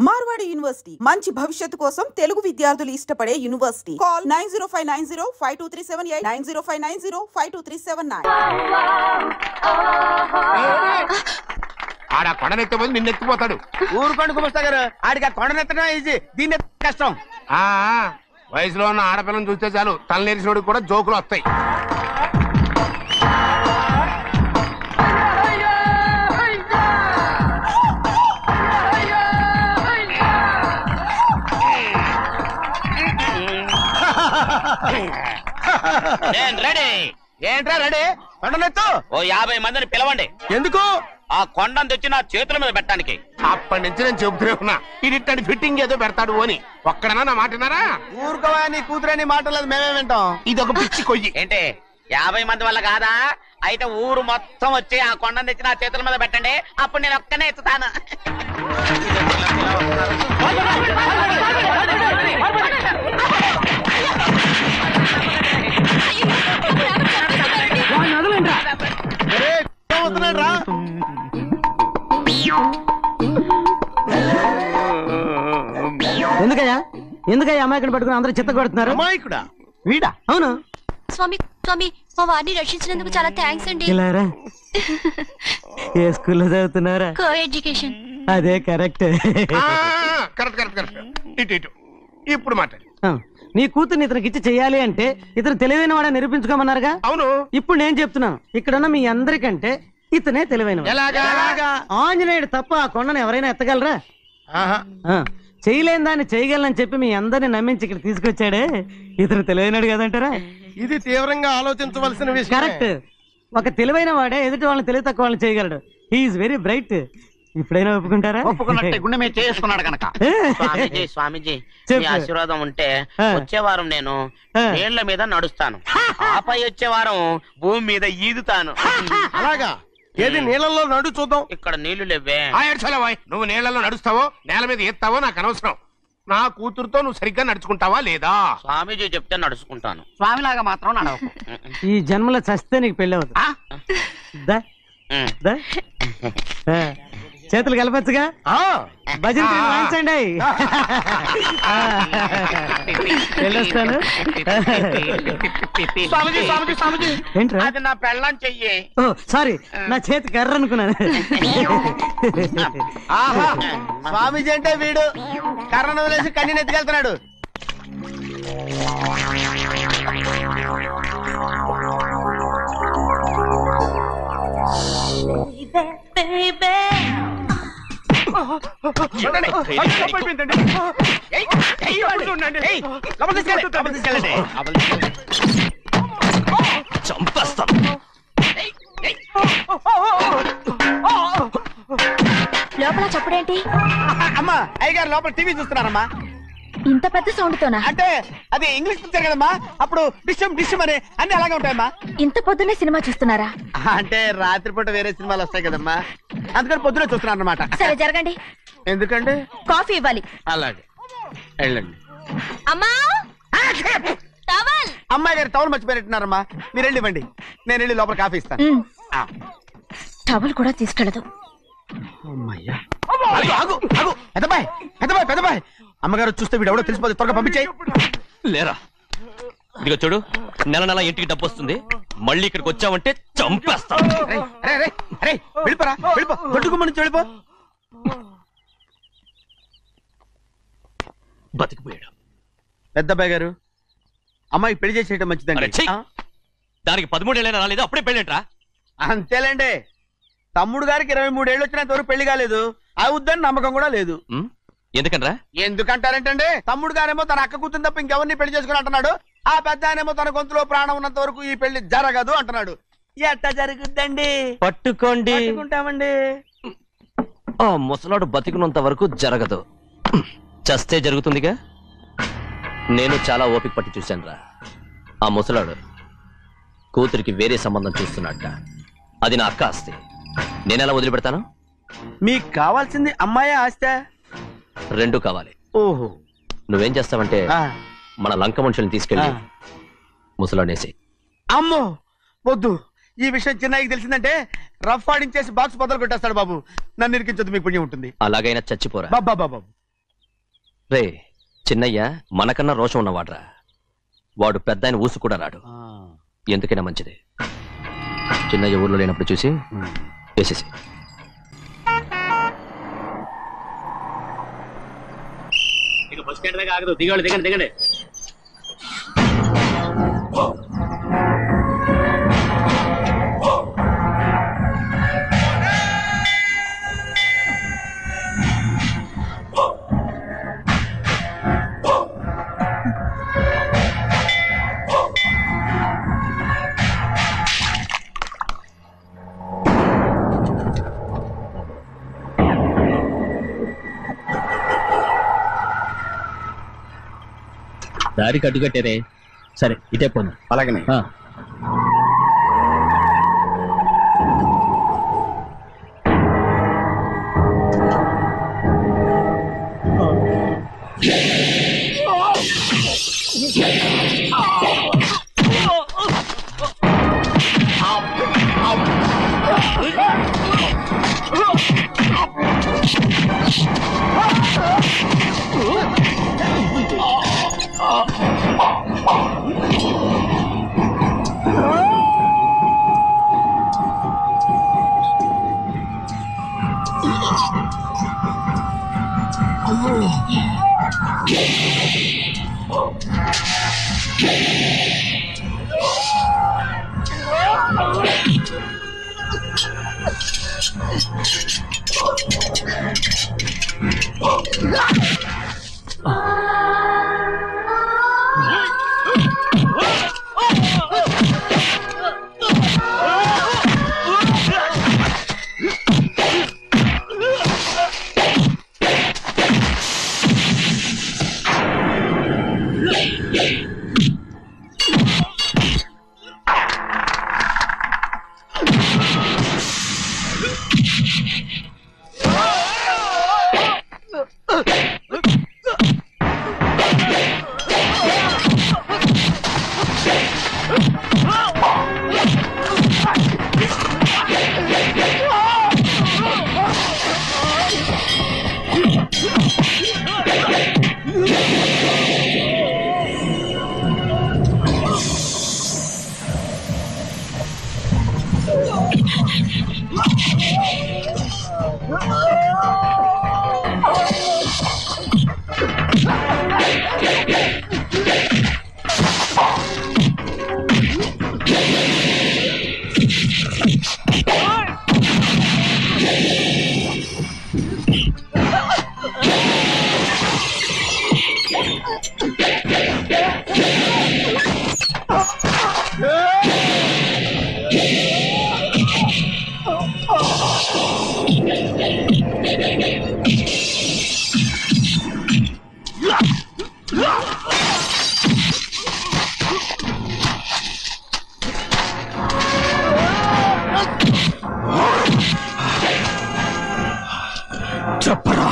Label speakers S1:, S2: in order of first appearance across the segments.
S1: Marwadi university మంచి భవిష్యత్తు కోసం తెలుగు విద్యార్థులు ఇష్టపడే యూనివర్సిటీ. కాల్ 9059052378 9059052379.
S2: ఆడ కొండనెత్తబోదు నిన్నెత్తిపోతాడు.
S3: ఊరుకోండి కుమస్తా గారు, ఆడికి ఆ కొండనెత్తడం ఈజీ, దీన్ని కష్టం.
S2: వయసులో ఉన్న ఆడపిల్లని చూస్తే చాలు తలనేరిసినోడికి కూడా జోకులు వస్తాయి.
S3: ఏంట్రా రెడీ? కొండనెత్తు.
S4: ఓ 50 మందిని పిలవండి.
S3: ఎందుకు?
S4: ఆ కొండను తెచ్చి నా చేతుల మీద పెట్టడానికి.
S2: అప్పటి నుంచి నేను చెబుతూనే ఉన్నా, ఇది ఫిట్టింగ్ ఏదో పెడతాడు అని. ఒక్కడనా నా మాటనారా?
S3: ఊరుకోవా, నీ కూతురని మాటలేదు, మేమే వింటాం.
S2: ఇది ఒక పిచ్చి కొయ్యి.
S4: ఏంటి 50 మంది వల్ల కాదా? అయితే ఊరు మొత్తం వచ్చి ఆ కొండను తెచ్చి నా చేతుల మీద పెట్టండి, అప్పుడు నేను ఒక్కనే ఎత్తుతాను.
S5: ఎందుకయ్యా అమాయకుని పట్టుకుని అందరూ చెత్త కొడుతున్నారు?
S3: అమాయకుడా?
S5: వీడా? అవును
S6: స్వామి, స్వామి మా వారిని రక్షించినందుకు చాలా థ్యాంక్స్ అండి.
S5: ఇలారా, ఏ స్కూల్లో చదువుతున్నారా?
S6: Co education.
S5: అదే కరెక్ట్.
S2: ఇటు ఇప్పుడు మాట్లాడు.
S5: నీ కూతుర్ని ఇతనికి ఇచ్చి చెయ్యాలి అంటే ఇతను తెలివైన వాడని నిరూపించుకోమన్నారుగా.
S2: అవును,
S5: ఇప్పుడు నేను చెప్తున్నాను, ఇక్కడున్న మీ అందరికంటే ఇతనే తెలివైన. ఆంజనేయుడు తప్ప ఆ కొండను ఎవరైనా ఎత్తగలరా? చేయలేని దాన్ని చేయగలనని చెప్పి మీ అందరిని నమ్మించి ఇక్కడ తీసుకొచ్చాడే, ఇతను తెలివైనడు కదంటారా?
S3: ఇది తీవ్రంగా ఆలోచించవలసిన విషయం.
S5: కరెక్ట్. ఒక తెలివైన వాడే ఎదుటి వాళ్ళని తెలివి తక్కువ వాళ్ళని చేయగలడు. He is very bright. ఇప్పుడైనా ఒప్పుకుంటారా?
S4: ఒప్పుకున్నట్టే, గుండె మీద చేసుకున్నాడు కనుక. స్వామీజీ, స్వామీజీ మీ ఆశీర్వాదం ఉంటే వచ్చే వారం నేను నీళ్ల మీద నడుస్తాను, ఆపై వచ్చే వారం భూమి మీద ఈదుతాను.
S3: అలాగా? ఏది నీళ్ళల్లో నడు చూద్దాం.
S4: ఇక్కడ నీళ్లు లేవే.
S2: నువ్వు నీళ్లలో నడుస్తావో నేల మీద ఎత్తావో నాకు అనవసరం. నా కూతురుతో నువ్వు సరిగ్గా నడుచుకుంటావా లేదా?
S4: స్వామీజీ చెప్తే నడుచుకుంటాను, స్వామిలాగా మాత్రం నడవకు.
S5: ఈ జన్మలో చస్తే నీకు పెళ్ళి అవుతుంది. చేతులు కలపచ్చుగా, భజన వాయించండి. వెళ్ళొస్తాను. ఏంట్రా?
S4: అది నా పెళ్ళం చెయ్యి.
S5: ఓ సారీ, నా చేతి కర్ర అనుకున్నాను.
S3: స్వామీజీ అంటే వీడు కర్రను వదిలేసి కన్నీని ఎత్తుకెళ్తున్నాడు.
S6: లోపల చప్పుడేంటి?
S3: అమ్మా, అయ్యగారు లోపల టీవీ చూస్తున్నారమ్మా.
S6: ఇంత పెద్ద సౌండ్ తోనా?
S3: అంటే అది ఇంగ్లీష్ పిక్చర్ కదమ్మా, అప్పుడు డిషం డిషం అని అన్ని అలాగే ఉంటాయమ్మా.
S6: ఇంత పొద్దున్నే సినిమా చూస్తున్నారా?
S3: అంటే రాత్రిపూట వేరే సినిమాలు వస్తాయి కదమ్మా, అందుకని పొద్దునే చూస్తున్నాను అన్నమాట.
S6: సరే జరగండి.
S3: ఎందుకంటే
S6: కాఫీ ఇవ్వాలి.
S3: అలాగే వెళ్ళండి.
S6: అమ్మా, టవల్.
S3: అమ్మాయి గారు టవల్ మర్చిపోయినట్టున్నారమ్మా, మీరు వెళ్ళి ఇవ్వండి, నేను వెళ్ళి లోపల కాఫీ ఇస్తాను.
S6: టవల్ కూడా తీసుకెళ్ళదు.
S3: పెద్దబాయ్ పెద్దబాయ్ పెద్దబాయ్, అమ్మగారు చూస్తే వీడు ఎవడో తెలిసిపోతే త్వరగా పంపించాయి.
S7: లేరా, ఇదిగో చూడు, నెల నెల ఇంటికి డబ్బు వస్తుంది, మళ్ళీ ఇక్కడికి వచ్చావంటే చంపేస్తా.
S3: వెళ్ళిపోరా, వెళ్ళిపో, దొడ్డుకుమ్మ నుంచి వెళ్ళిపో.
S7: బతికిపోయాడు.
S3: పెద్దబాయ్ గారు, అమ్మాయికి పెళ్లి చేసేయటం మంచిదండి.
S7: దానికి 13 ఏళ్ళైనా రాలేదు, అప్పుడే పెళ్ళేంట్రా?
S3: అంతేలేండి, తమ్ముడు గారికి 23 ఏళ్ళు వచ్చినంత వరకు పెళ్లి కాలేదు, అవుద్దని నమ్మకం కూడా లేదు.
S7: ఎందుకనరా?
S3: ఎందుకంటారంటే తమ్ముడు గారేమో తన అక్క కూతురు తప్ప ఇంకెవరిని పెళ్లి చేసుకుని అంటున్నాడు, ఆ పెద్ద ఆయనేమో తన గొంతులో ప్రాణం ఉన్నంత వరకు ఈ పెళ్లి జరగదు అంటున్నాడు. ఎట్టా జరుగుద్దండి?
S7: పట్టుకోండి.
S3: పట్టుకుంటామండి.
S7: ఆ ముసలాడు బతికినంత వరకు జరగదు, చస్తే జరుగుతుందిగా. నేను చాలా ఓపిక పట్టి చూశానురా. ఆ ముసలాడు కూతురికి వేరే సంబంధం చూస్తున్నట్ట. అది నా అక్క ఆస్తి, నేనెలా వదిలిపెడతాను?
S3: మీకు కావాల్సింది అమ్మాయి ఆస్తి?
S7: రెండు కావాలి.
S3: ఓహో,
S7: నువ్వేం చేస్తావంటే మన లంక మనుషుల్ని తీసుకెళ్ళి ముసలాడేసి.
S3: అమ్మో వద్దు, ఈ విషయం చిన్నయ్యకి తెలిసిందంటే రఫ్ ఆడించేసి బాక్స్ బదులు కొట్టేస్తాడు బాబు. నన్ను ఇరికించొద్దు, మీకు పుణ్యం ఉంటుంది.
S7: అలాగైనా చచ్చిపోరా.
S3: బాబా
S7: రే చిన్నయ్య మనకన్నా రోషం ఉన్నవాడ్రా. వాడు పెద్ద ఆయన ఊసు కూడా రాడు. ఎందుకైనా మంచిది చిన్నయ్య ఊర్లో లేనప్పుడు చూసి వేసేసి.
S4: బస్ స్టాండ్ దగ్గర ఆగదు, దిగండి దిగండి దిగండి.
S8: దారికి అడ్డుకట్టారే. సరే ఇటే పోను.
S3: అలాగనే. చెప్పరా,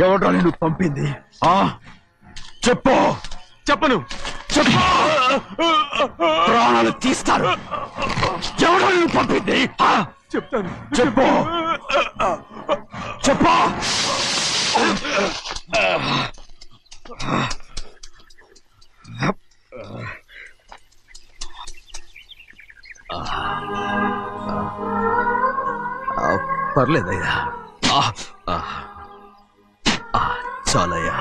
S3: ఎవడ్రా నిన్ను పంపింది? చెప్పు. చెప్పను. చెప్పు. ప్రాణాలు తీస్తారు. ఎవడ్రా నిన్ను పంపింది? చెప్తాను. చెప్పు. చెప్పు. పర్లేదయ్యా, చాలయ్యా.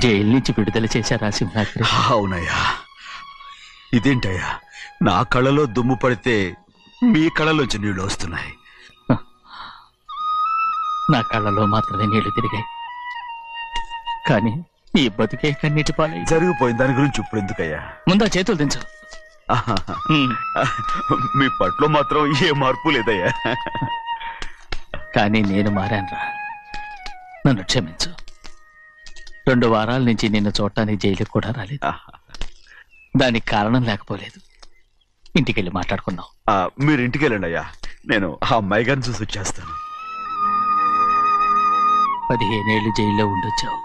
S8: జైలు నుంచి విడుదల చేశారా సింహాద్రి?
S3: అవునయ్యా. ఇదేంటయ్యా, నా కళ్ళలో దుమ్ము పడితే మీ కళ్ళలోంచి నీళ్లు వస్తున్నాయి.
S8: నా కళ్ళలో మాత్రమే నీళ్లు తిరిగాయి, కానీ ఈ బతుకే కన్నీటి పాలై
S3: జరిగిపోయింది. దాని గురించి ఇప్పుడు ఎందుకయ్యా?
S8: ముందా చేతులు దించు.
S3: మీ పట్లో మాత్రం ఏ మార్పు లేదయ్యా.
S8: కానీ నేను మారానురా, నన్ను క్షమించు. 2 వారాల నుంచి నిన్ను చూడటానికి జైలుకి కూడా రాలేదు. దానికి కారణం లేకపోలేదు. ఇంటికెళ్ళి మాట్లాడుకున్నాం.
S3: మీరు ఇంటికి వెళ్ళండి అయ్యా, నేను ఆ అమ్మాయి గారిని చూసి వచ్చేస్తాను.
S8: 15 ఏళ్ళు జైల్లో ఉండొచ్చావు.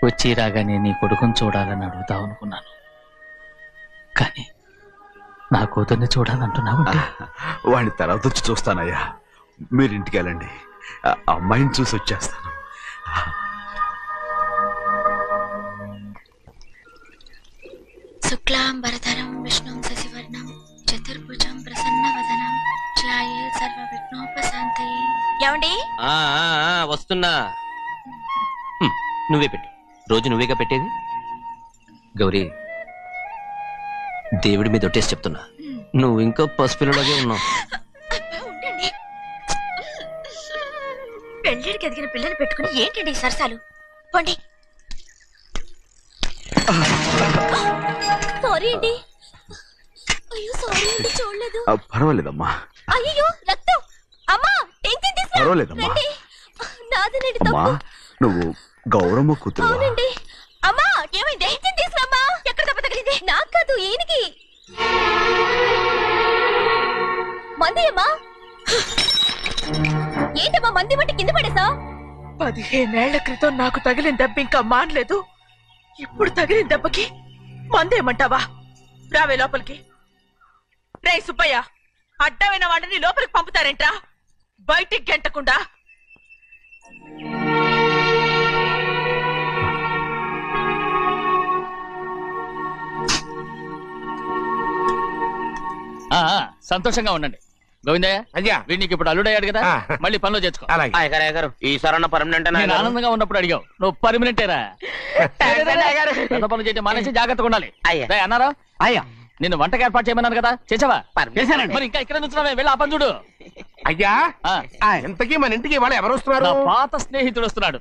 S8: వచ్చి రాగానే నీ కొడుకుని చూడాలని అడుగుతావు అనుకున్నాను, కానీ నా కూతుర్ని చూడాలంటున్నావంటే
S3: వాడిని తర్వాత వచ్చి చూస్తానయ్యా. మీరు ఇంటికి వెళ్ళండి, అమ్మాయిని చూసి వచ్చేస్తాను.
S6: శుక్లాంబరధరం విష్ణుం శశివర్ణం చతుర్భుజం ప్రసన్నవదనం ధ్యాయే సర్వవిఘ్నోపశాంతయే. ఏమండి?
S7: వస్తున్నా. నువ్వే పెట్టు. రోజు నువ్వేగా పెట్టేది. గౌరీ, దేవుడి మీద ఒట్టేసి చెప్తున్నా, నువ్వు ఇంకా పసిపిల్లలాగే ఉన్నావు.
S6: ఉండండి. పెళ్ళిడికి ఎదిగిన పిల్లలు పెట్టుకుని ఏంటండి ఈ సరసాలు? పోండి. సారీ అండి. అయ్యో సారీ అండి, చూడలేదు.
S9: పర్వాలేదమ్మా.
S6: అయ్యో రక్తం. అమ్మా టెన్షన్ తీసుకో.
S9: పర్వాలేదమ్మా.
S6: నాదనండి
S9: అమ్మా, నువ్వు గౌరమ్మ కూతురు.
S6: అవునండి. అమ్మా ఏమైంది? టెన్షన్ తీసుకురామ్మా. ఎక్కడ దెబ్బ తగిలింది? నాకు కాదు, ఈయనకి. మంది అమ్మా. ఏంటమ్మా మంది మట్టి కింద పడేసా?
S10: 15 ఏళ్ల క్రితం నాకు తగిలిన దెబ్బ ఇంకా మానలేదు. ఇప్పుడు తగిలిన దెబ్బకి మందేమంటావా? రావే లోపలికి. రే సుబ్బయ్య, అడ్డమైన వాడిని లోపలికి పంపుతారేంట్రా? బయటికి గెంటకుండా.
S8: సంతోషంగా ఉండండి. గోవిందయ్య,
S2: అయ్యా,
S8: వీడికి ఇప్పుడు అల్లుడయ్యాడు కదా, మళ్ళీ పనిలో చేర్చుకో.
S4: గారు ఈ సరణ పర్మనెంట్.
S8: నేను ఆనందంగా ఉన్నప్పుడు అడిగావు, నువ్వు పర్మనెంటేరా. పెద్ద పనులు చేయడం మానేసి జాగ్రత్తగా ఉండాలి. అన్నారా?
S5: అయ్యా,
S8: నిన్ను వంటకి ఏర్పాటు చేయమన్నాను కదా, చేసావా?
S5: చేశానండి.
S8: మరి ఇంకా ఇక్కడ నుంచున్నావే, వెళ్ళి ఆ పని చూడు.
S2: అయ్యా, ఎంతకీ మన ఇంటికి వాళ్ళు ఎవరు వస్తున్నారు?
S8: నా పాత స్నేహితుడు వస్తున్నాడు.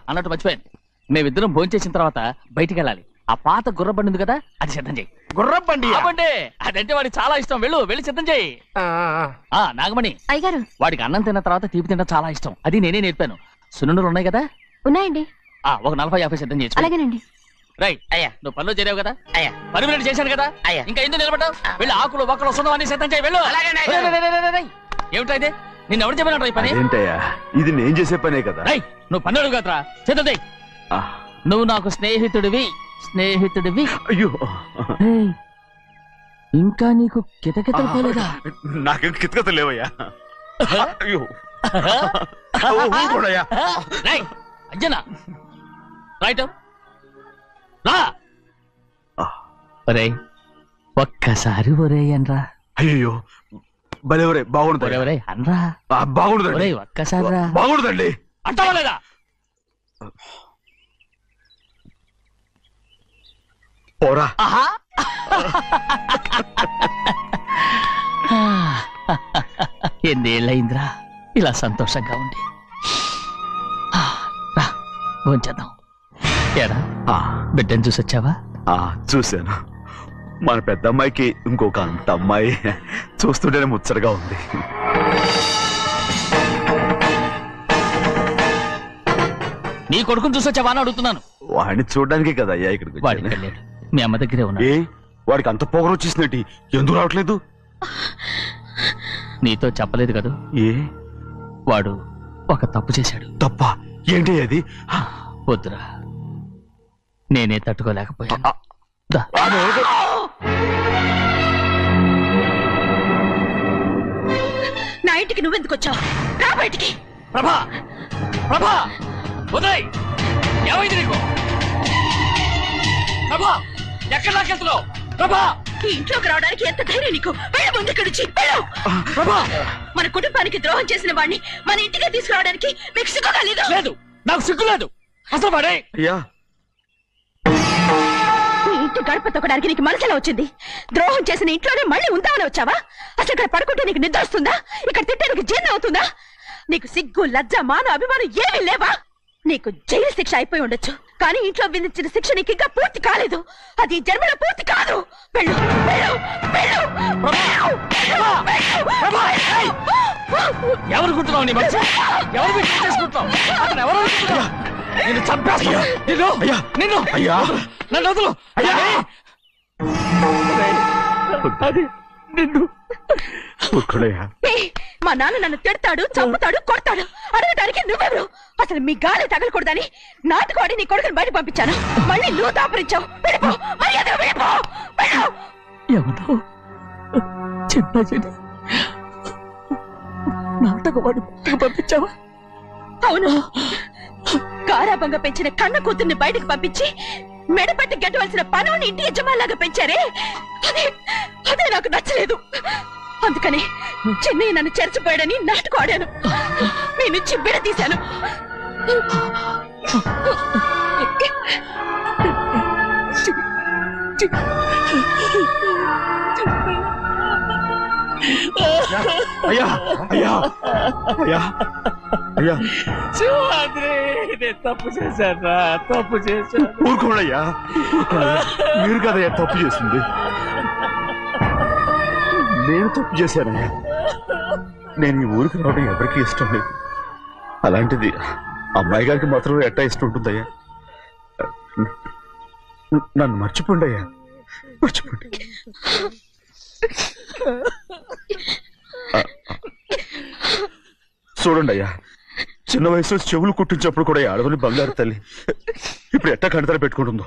S8: అన్నట్టు మర్చిపోయాను, మేమిద్దరం భోంచేసిన తర్వాత బయటికి వెళ్ళాలి. ఆ పాత గుర్రబండి ఉంది కదా, అది సిద్ధం చేయి.
S2: గుర్రబండి?
S8: అదంటే వాడికి చాలా ఇష్టం. వెళ్ళి సిద్ధం చేయి. నాగమణి,
S6: అయ్యగారు,
S8: వాడికి అన్నం తిన్న తర్వాత తీపి తినడం చాలా ఇష్టం. అది నేనే నేర్పాను. సున్నుండలు ఉన్నాయి కదా?
S6: ఉన్నాయండి.
S8: ఒక 40-50 సిద్ధం చేసి.
S6: అలాగేనండి.
S8: రైట్ అయ్యా, నువ్వు పనిలో చేరావు కదా,
S4: అయ్యా
S8: పర్మనెంట్ చేశాను కదా,
S4: అయ్యా
S8: ఇంకా ఎందుకు నిలబడ్డావు? వెళ్ళి ఆకులు ఒక్కలు వస్తుందని సిద్ధం చేయి. వెళ్ళు. ఏమిటైతే నిన్ను ఎవరు చెప్పినట్టు ఈ పని?
S9: ఏంటయ్యా, ఇది నేను చేసే పనే కదా.
S8: నువ్వు పని అడుగు కదరా, సిద్ధం చేయి. నువ్వు నాకు స్నేహితుడివి.
S9: అయ్యో,
S8: ఇంకా నీకు కితకితలు పోలేదా?
S9: నాకేం కితకితలు లేవయ్యా. అయ్యో
S8: అంజనా, రైట్ రా. ఒరే ఒక్కసారి ఒరే అనరా.
S9: అయ్యో భలే ఒరే, బాగుంటుంది.
S8: ఒరే అనరా.
S9: బాగుంటుంది.
S8: ఒక్కసారి రా.
S9: బాగుంటుందండి.
S8: అంటావా లేదా?
S9: పోరా.
S8: ఎన్నేళ్ళయిందిరా ఇలా సంతోషంగా ఉండి. భోంచేద్దాం. ఏరా బిడ్డను చూసొచ్చావా?
S9: చూశాను. మన పెద్ద అమ్మాయికి ఇంకొక అంత అమ్మాయి. చూస్తుంటేనే ముచ్చటగా ఉంది.
S8: నీ కొడుకుని చూసొచ్చావా అని అడుగుతున్నాను.
S9: వాడిని చూడడానికే కదా అయ్యా ఇక్కడికి.
S8: వాడికి వెళ్ళాడు, మీ అమ్మ దగ్గరే ఉన్నాడు.
S9: వాడికి అంత పొగరు వచ్చేసినట్టు ఎందుకు రావట్లేదు?
S8: నీతో చెప్పలేదు కదా. వాడు ఒక తప్పు చేశాడు.
S9: తప్ప? ఏంటి అది?
S8: వద్దురా, నేనే తట్టుకోలేకపోయాను.
S10: నా ఇంటికి నువ్వెందుకు వచ్చావు? రా బయటికి.
S8: ప్రభా, ఉదయ్, ఏమైంది నీకు? ప్రభా, ఎక్కడ లాకెళ్తున్నావు? ప్రభా,
S10: ఈ ఇంట్లోకి రావడానికి ఎంత ధైర్యం నీకు? వెళ్ళ ముందు ఇక్కడి నుంచి వెళ్ళు. మన కుటుంబానికి ద్రోహం చేసిన వాడిని మన ఇంటికి తీసుకురావడానికి మీకు సిగ్గుగా లేదు?
S8: లేదు, నాకు సిగ్గు లేదు అసలు. వాడే
S10: ఈ ఇంటి గడప తొక్కడానికి నీకు మనసులో వచ్చింది. ద్రోహం చేసిన ఇంట్లోనే మళ్ళీ ఉందామని వచ్చావా? అసలు ఇక్కడ పడుకుంటే నీకు నిద్ర వస్తుందా? ఇక్కడ తింటే నీకు జీర్ణం అవుతుందా? నీకు సిగ్గు, లజ్జ, మాన, అభిమానం ఏమీ లేవా? నీకు జైలు శిక్ష అయిపోయి ఉండొచ్చు, కానీ ఇంట్లో విధించిన శిక్ష నీకు ఇంకా పూర్తి కాలేదు. అది జన్మలో పూర్తి కాదు. వెళ్ళు, వెళ్ళు, వెళ్ళు.
S8: ఎవరు గుర్తున్నావు? నీ మంచి ఎవరు చేసుకుంటున్నావు? అతను ఎవరు అనుకుంటున్నావు? నిన్ను చంపేస్తా. నిన్ను నన్ను వదులు. అది నిన్ను.
S10: మా నాన్న నన్ను తిడతాడు, చంపుతాడు, కొడతాడు. అడగడానికి నువ్వెవరు? అసలు మీ గాలి తగలకూడదని నాటుకోడి నీ కొడుకుని బయట పంపించాను. మళ్ళీ నువ్వు దాపరించావు. వెళ్ళిపో, మర్యాదగా వెళ్ళిపో.
S8: ఎవరో చిన్న నాటకవాడు పంపించావా?
S10: అవును, గారాబంగా పెంచిన కన్న కూతుర్ని బయటకు పంపించి మెడపట్టి గెట్టవలసిన పనుని ఇంటి యజమానిలాగా పెంచారే అదే నాకు నచ్చలేదు. అందుకని చెన్నయ్య నన్ను చెరచిపోయాడని నాటకం ఆడాను. మీ నుంచి విడదీశాను.
S9: అయ్యా అయ్యా అయ్యా అయ్యా
S8: తప్పు చేశాను, తప్పు చేశాను.
S9: ఊరుకోండయ్యా, మీరు కదయ్యా తప్పు చేసింది. నేను తప్పు చేశానయ్యా. నేను ఈ ఊరికి రావడం ఎవరికి ఇష్టం లేదు. అలాంటిది అమ్మాయి గారికి మాత్రం ఎట్టా ఇష్టం ఉంటుందయ్యా. నన్ను మర్చిపోండి అయ్యా, మర్చిపోండి. చూడండి అయ్యా, చిన్న వయసులో చెవులు కుట్టించినప్పుడు కూడా ఆడవని బంగారు తల్లి ఇప్పుడు ఎట్టా కంటతర పెట్టుకుంటుందో.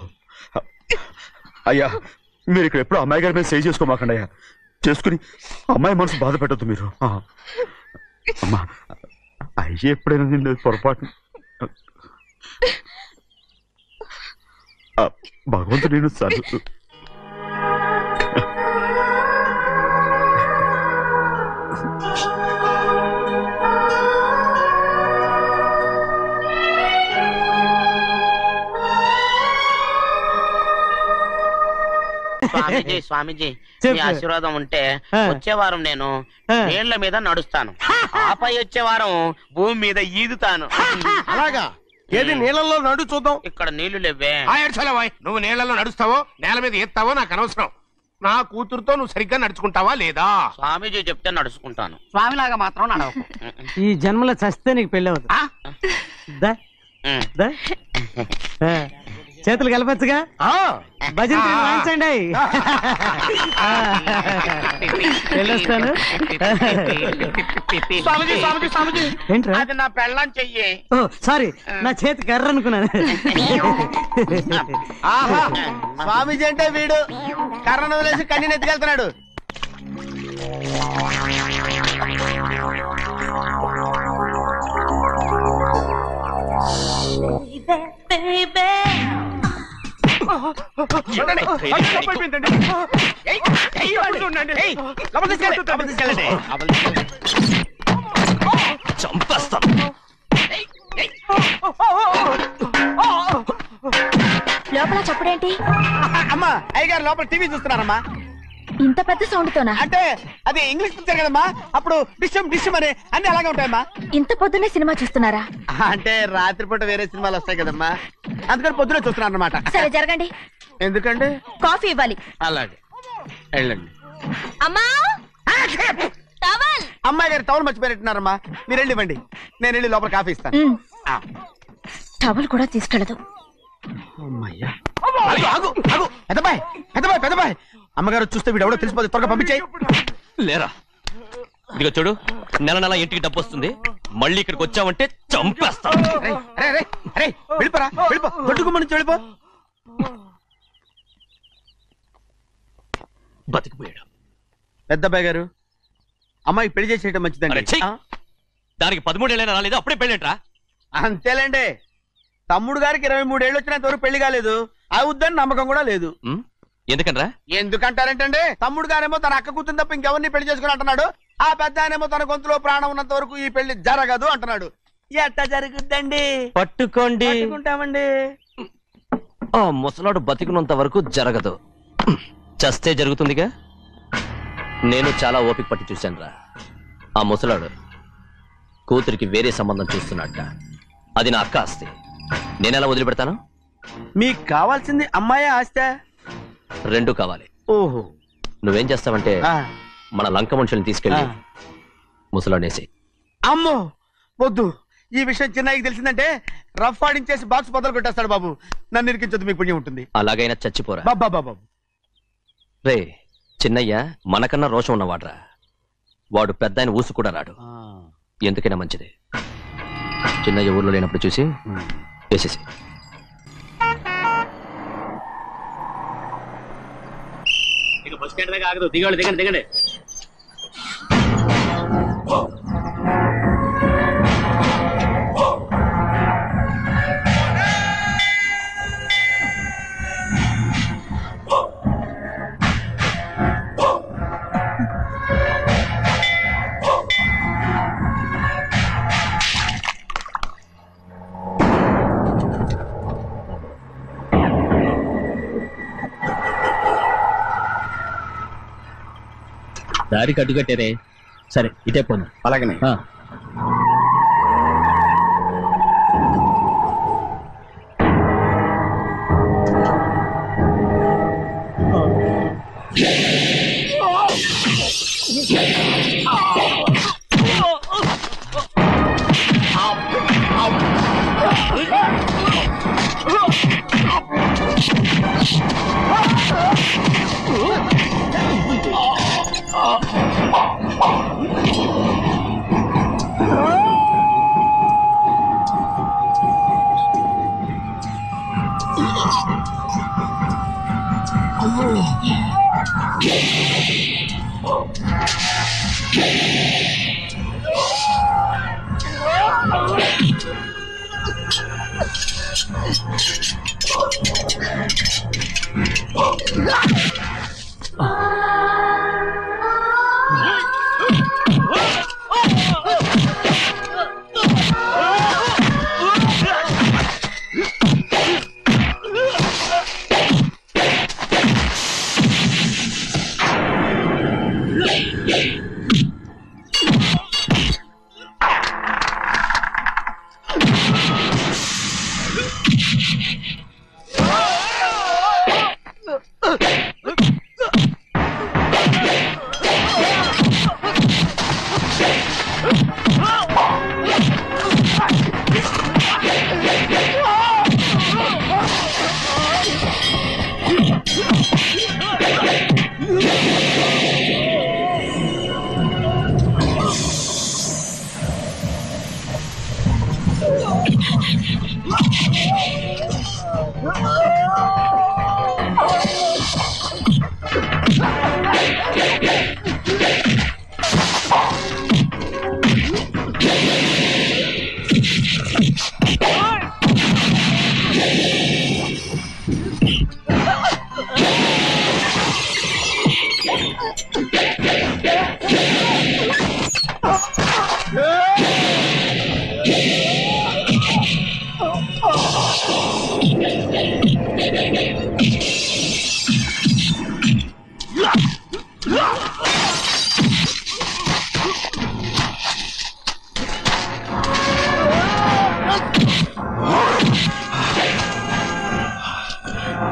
S9: అయ్యా, మీరు ఇక్కడ ఎప్పుడు అమ్మాయి గారి మీద సేవ్ చేసుకోమాకండి అయ్యా. చేసుకుని అమ్మాయి మనసు బాధ పెట్టద్దు మీరు. అమ్మా, అయ్యే ఎప్పుడైనా నిండు పొరపాటు. భగవంతుడు నేను సర్దు.
S4: స్వామీజీ స్వామీజీ మీ ఆశీర్వాదం ఉంటే వచ్చే వారం నేను నీళ్ల మీద నడుస్తాను. ఆపై వచ్చే వారం భూమి మీద ఈదుతాను.
S3: అలాగా? ఏది నీళ్ళల్లో నడు చూద్దాం.
S4: ఇక్కడ నీళ్లు లేవే.
S2: నువ్వు నీళ్లలో నడుస్తావో నేల మీద ఎత్తావో నాకు అనవసరం. నా కూతురుతో నువ్వు సరిగ్గా నడుచుకుంటావా లేదా?
S4: స్వామీజీ చెప్తే నడుచుకుంటాను.
S5: స్వామిలాగా మాత్రం నడవకు. ఈ జన్మలో చస్తే నీకు పెళ్ళి అవుతుంది. చేతులు కలపచ్చుగా, భజన వాయించండి. వెళ్ళొస్తాను. ఏంట్రా?
S4: అది నా పెళ్ళం చెయ్యి.
S5: ఓ సారీ, నా చేతి కర్ర అనుకున్నాను.
S3: స్వామీజీ అంటే వీడు కర్రను వదిలేసి కన్నీని ఎత్తుకెళ్తున్నాడు.
S7: చంపేస్తాం.
S6: లోపల చప్పుడేంటి?
S3: అమ్మా, అయ్యగారు లోపల టీవీ చూస్తున్నారమ్మా.
S6: ఇంత పెద్ద సౌండ్ తోనా?
S3: అంటే అది ఇంగ్లీష్ పిక్చర్ కదమ్మా, అప్పుడు డిషమ్ డిషమ్ అని అన్ని అలాగే ఉంటాయమ్మా.
S6: ఇంత పొద్దున్నే సినిమా చూస్తున్నారా?
S3: అంటే రాత్రిపూట వేరే సినిమాలు వస్తాయి కదమ్మా, అందుకని పొద్దునే చూస్తున్నాను అనమాట.
S6: సరే జరగండి.
S3: ఎందుకంటే
S6: కాఫీ ఇవ్వాలి.
S3: అలాగే వెళ్ళండి.
S6: అమ్మా, టవల్.
S3: అమ్మాయి గారు టవల్ మర్చిపోయినట్టున్నారమ్మా, మీరు వెళ్ళి ఇవ్వండి, నేను వెళ్ళి లోపల కాఫీ ఇస్తాను.
S6: టవల్ కూడా తీసుకెళ్ళదు.
S3: అమ్మయ్యా, పెద్దబాయ్ పెద్దబాయ్ పెద్దబాయ్, అమ్మగారు చూస్తే వీడు ఎవడో తెలిసిపోతే త్వరగా పంపించాయి.
S7: లేరా, ఇదిగో చూడు, నెల నెల ఇంటికి డబ్బు వస్తుంది. మళ్ళీ ఇక్కడికి వచ్చావంటే చంపేస్తా.
S3: వెళ్ళిపోరా, వెళ్ళిపో, దొడ్డుకుమ్మ నుంచి వెళ్ళిపో.
S7: బతికిపోయాడు.
S3: పెద్దబాయ్ గారు, అమ్మాయి పెళ్లి చేసేయటం మంచిదండి.
S7: దానికి 13 ఏళ్ళైనా రాలేదు, అప్పుడే పెళ్ళేంట్రా?
S3: అంతేలేండి, తమ్ముడు గారికి 23 ఏళ్ళు వచ్చినంత వరకు పెళ్లి కాలేదు, అవుద్దని నమ్మకం కూడా లేదు.
S7: ఎందుకనరా?
S3: ఎందుకంటారేంటండి, తమ్ముడు గారేమో తన అక్క కూతురు తప్ప ఇంకెవరిని పెళ్లి చేసుకుని అంటున్నాడు. ఆ పెద్ద ఆయనేమో తన గొంతులో ప్రాణం ఉన్నంత వరకు ఈ పెళ్లి జరగదు అంటున్నాడు. ఎట్ట జరుగుద్దండి?
S7: పట్టుకోండి.
S3: పట్టుకుంటామండి.
S7: ఆ ముసలాడు బతికినంత వరకు జరగదు, చస్తే జరుగుతుందిగా. నేను చాలా ఓపిక పట్టి చూశానురా. ఆ ముసలాడు కూతురికి వేరే సంబంధం చూస్తున్నట్ట. అది నా అక్క ఆస్తి, నేనెలా వదిలిపెడతాను?
S3: మీకు కావాల్సింది అమ్మాయి ఆస్తి?
S7: రెండు కావాలి.
S3: ఓహో,
S7: నువ్వేం చేస్తావంటే మన లంక మనుషుల్ని తీసుకెళ్ళి ముసలాడేసి.
S3: అమ్మో వద్దు, ఈ విషయం చిన్నయ్యకి తెలిసిందంటే రఫ్ ఆడించేసి బాక్స్ బదులు కొట్టేస్తాడు బాబు. నన్ను ఇరికించొద్దు, మీకు పుణ్యం ఉంటుంది.
S7: అలాగైనా చచ్చిపోరా
S3: బాబా.
S7: రే, చిన్నయ్య మనకన్నా రోషం ఉన్నవాడ్రా. వాడు పెద్ద ఆయన ఊసు కూడా రాడు. ఎందుకైనా మంచిది, చిన్నయ్య ఊర్లో లేనప్పుడు చూసి వేసేసి.
S4: బస్ స్టాండ్ దగ్గర ఆగదు, దిగండి దిగండి దిగండి.
S8: దారికి అడ్డుకట్టారే. సరే ఇటే పోను.
S3: అలాగనే.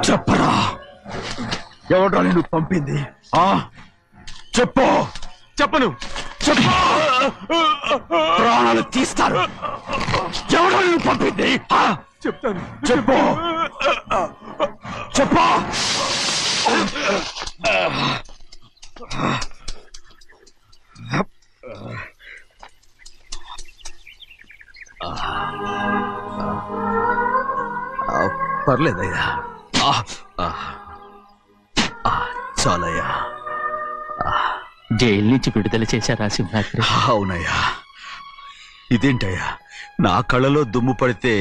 S9: చెప్పరా, ఎవడ్రా నిన్ను పంపింది? చెప్పు.
S2: చెప్పను.
S9: చెప్పు, ప్రాణాలు తీస్తారు. ఎవడ్రా నిన్ను పంపింది?
S2: చెప్తాను.
S9: చెప్పు. చెప్పు. పర్లేదయ్యా, చాలయ్యా.
S8: జైలు నుంచి విడుదల చేశారా సింహాద్రి?
S9: అవునయ్యా. ఇదేంటయ్యా, నా కళ్ళలో దుమ్ము పడితే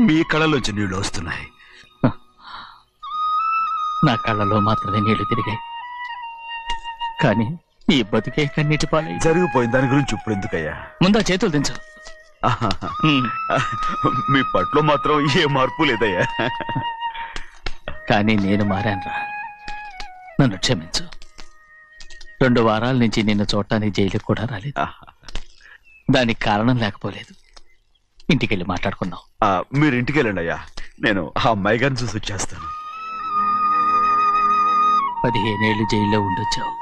S9: మీ కళ్ళలోంచి నీళ్లు వస్తున్నాయి.
S8: నా కళ్ళలో మాత్రమే నీళ్లు తిరిగాయి, కానీ ఈ బతుకే కన్నీటి పాలై
S9: జరిగిపోయిన దాని గురించి ఇప్పుడు ఎందుకయ్యా?
S8: ముందా చేతులు దించు.
S9: మీ పట్లో మాత్రం ఏ మార్పు లేదయ్యా.
S8: కానీ నేను మారానురా, నన్ను క్షమించు. 2 వారాల నుంచి నిన్ను చూడటానికి జైలుకి కూడా రాలేదు. దానికి కారణం లేకపోలేదు. ఇంటికెళ్ళి మాట్లాడుకుందాం.
S9: మీరు ఇంటికి వెళ్ళండి అయ్యా, నేను ఆ అమ్మాయి గారిని చూసి వచ్చేస్తాను.
S8: 15 ఏళ్ళు జైల్లో ఉండొచ్చావు.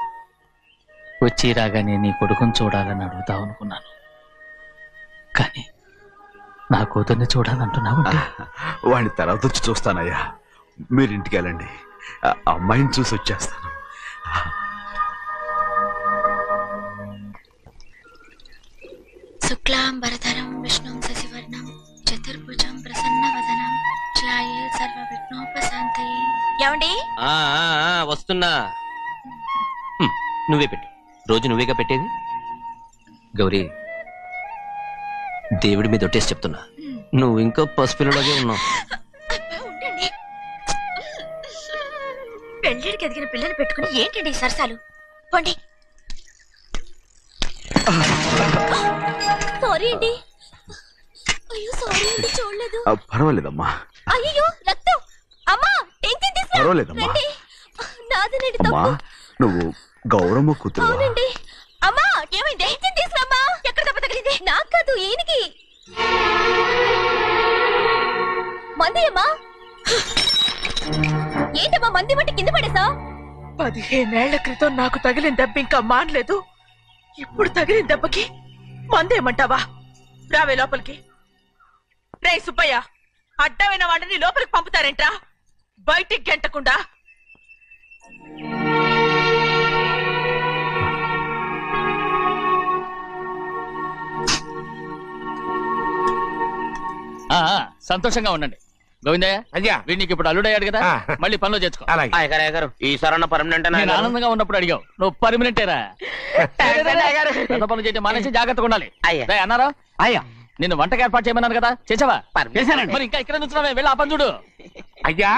S8: వచ్చి రాగానే నీ కొడుకుని చూడాలని అడుగుతావు అనుకున్నాను, కానీ నా కూతుర్ని చూడాలంటున్నావు.
S9: వాడిని తర్వాత వచ్చి చూస్తానయ్యా, మీరు ఇంటికి వెళ్ళండి, అమ్మాయిని చూసి వచ్చేస్తాను.
S6: శుక్లాంబరధరం విష్ణుం శశివర్ణం చతుర్భుజం ప్రసన్నవదనం ధ్యాయే సర్వవిఘ్నోపశాంతయే. ఏమండి?
S7: వస్తున్నా. నువ్వే పెట్టు. రోజు నువ్వేగా పెట్టేది. గౌరీ, దేవుడి మీద ఒట్టేసి చెప్తున్నా, నువ్వు ఇంకా పసిపిల్లలాగే ఉన్నావు.
S6: పెళ్ళిడికి ఎదిగిన పిల్లని పెట్టుకుని ఏంటండి సరసాలు? పోండి. సారీ అండి. అయ్యో సారీ అండి, చూడలేదు.
S9: పర్వాలేదమ్మా.
S6: అయ్యో రక్తం. అమ్మా టెన్షన్ తీసుకో.
S9: పర్వాలేదమ్మా.
S6: నాదనండి
S9: అమ్మా,
S6: తప్పు.
S9: నువ్వు గౌరమ్మ కూతురు.
S6: అవునండి. అమ్మా ఏమైంది? దెయ్యం తీసుకురమ్మా. ఎక్కడ దెబ్బ తగిలింది? నాకు కాదు, ఈయనకి. మంది అమ్మా. ఏంటమ్మా మంది బట్టి కింద పడేసా?
S10: 15 ఏళ్ల క్రితం నాకు తగిలిన దెబ్బ ఇంకా మానలేదు. ఇప్పుడు తగిలిన దెబ్బకి మందేమంటావా? రావే లోపలికి. రే సుబ్బయ్య, అడ్డమైన వాడిని లోపలికి పంపుతారేంట్రా? బయటికి గెంటకుండా.
S8: సంతోషంగా ఉండండి గోవిందయ్య.
S2: అయ్యా
S8: వీడికి ఇప్పుడు అల్లుడయ్యాడు కదా, మళ్ళీ పనిలో చేర్చుకో.
S4: గారు ఈసారన్నా పర్మనెంట్
S8: నేను ఆనందంగా ఉన్నప్పుడు అడిగావు, నువ్వు పర్మనెంటేరా? పెద్ద పనులు చేయడం మానేసి జాగ్రత్తగా ఉండాలి. అన్నారా?
S3: అయ్యా
S8: నిన్ను వంటకి ఏర్పాటు చేయమన్నాను కదా, చేసావా?
S3: చేశానండి.
S8: మరి ఇంకా ఇక్కడ నుంచున్నావే, వెళ్ళి ఆ పని చూడు.
S2: అయ్యా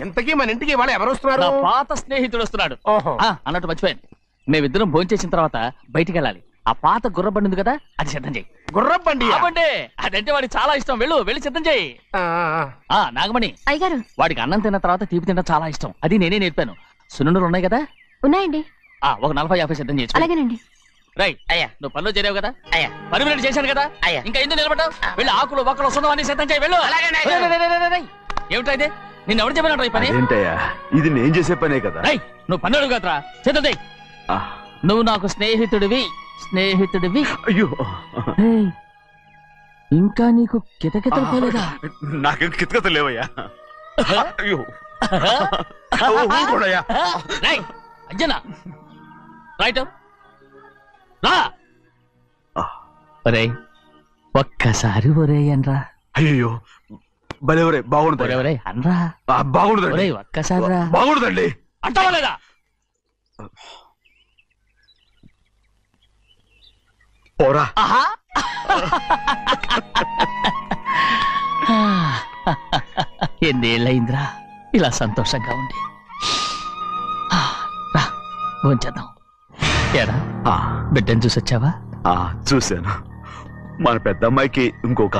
S2: ఇంతకీ మన ఇంటికి ఇవాళ ఎవరు వస్తున్నారు?
S8: నా పాత స్నేహితుడు వస్తున్నాడు.
S2: ఓహో.
S8: అన్నట్టు మర్చిపోయాను, మేమిద్దరం భోంచేసిన తర్వాత బయటికి వెళ్ళాలి. ఆ పాత గుర్రబండి ఉంది కదా, అది సిద్ధం చేయి.
S2: గుర్రబండి?
S8: అదంటే వాడికి చాలా ఇష్టం. వెళ్ళి సిద్ధం చేయి. నాగమణి,
S6: అయ్యగారు
S8: వాడికి అన్నం తిన్న తర్వాత తీపి తినడం చాలా ఇష్టం. అది నేనే నేర్పాను. సున్నుండలు ఉన్నాయి కదా?
S6: ఉన్నాయండి.
S8: ఒక 40-50 సిద్ధం చేసి.
S6: అలాగేనండి.
S8: రైట్.
S4: అయ్యా
S8: నువ్వు పనిలో చేరావు కదా,
S4: అయ్యా
S8: పర్మినెంట్ చేశాను కదా,
S4: అయ్యా
S8: ఇంకా ఎందుకు నిలబడ్డావు? వెళ్ళి ఆకులు బొక్కలు సున్నం అన్ని సిద్ధం చేయి. వెళ్ళు. ఏమిటా ఇది? నిన్ను ఎవరు చెప్పినట్టు ఈ పని?
S9: ఏంటయ్యా, ఇది నేను చేసే పనే కదా.
S8: నువ్వు పని అడుగు కదరా, సిద్ధం చేయి. నువ్వు నాకు స్నేహితుడివి.
S9: అయ్యో,
S8: ఇంకా నీకు కితకితలు పోలేదా?
S9: నాకేం కితకత లేవయ్యా. అయ్యో ఊరుకోడయ్యా.
S8: అంజనా రైట్ రా. ఒరే ఒక్కసారి ఒరే అనరా.
S9: అయ్యో భలేవరే, బాగుంటుంది.
S8: ఒరే అనరా.
S9: బాగుండదండి.
S8: ఒక్కసారి రా.
S9: బాగుండదండి.
S8: అంటావా లేదా?
S9: పోరా.
S8: ఎన్నేళ్ళయిందిరా ఇలా సంతోషంగా ఉండి. రా భోంచేద్దాం. ఏరా బిడ్డను చూసొచ్చావా?
S9: చూశాను. మన పెద్దమ్మాయికి ఇంకొక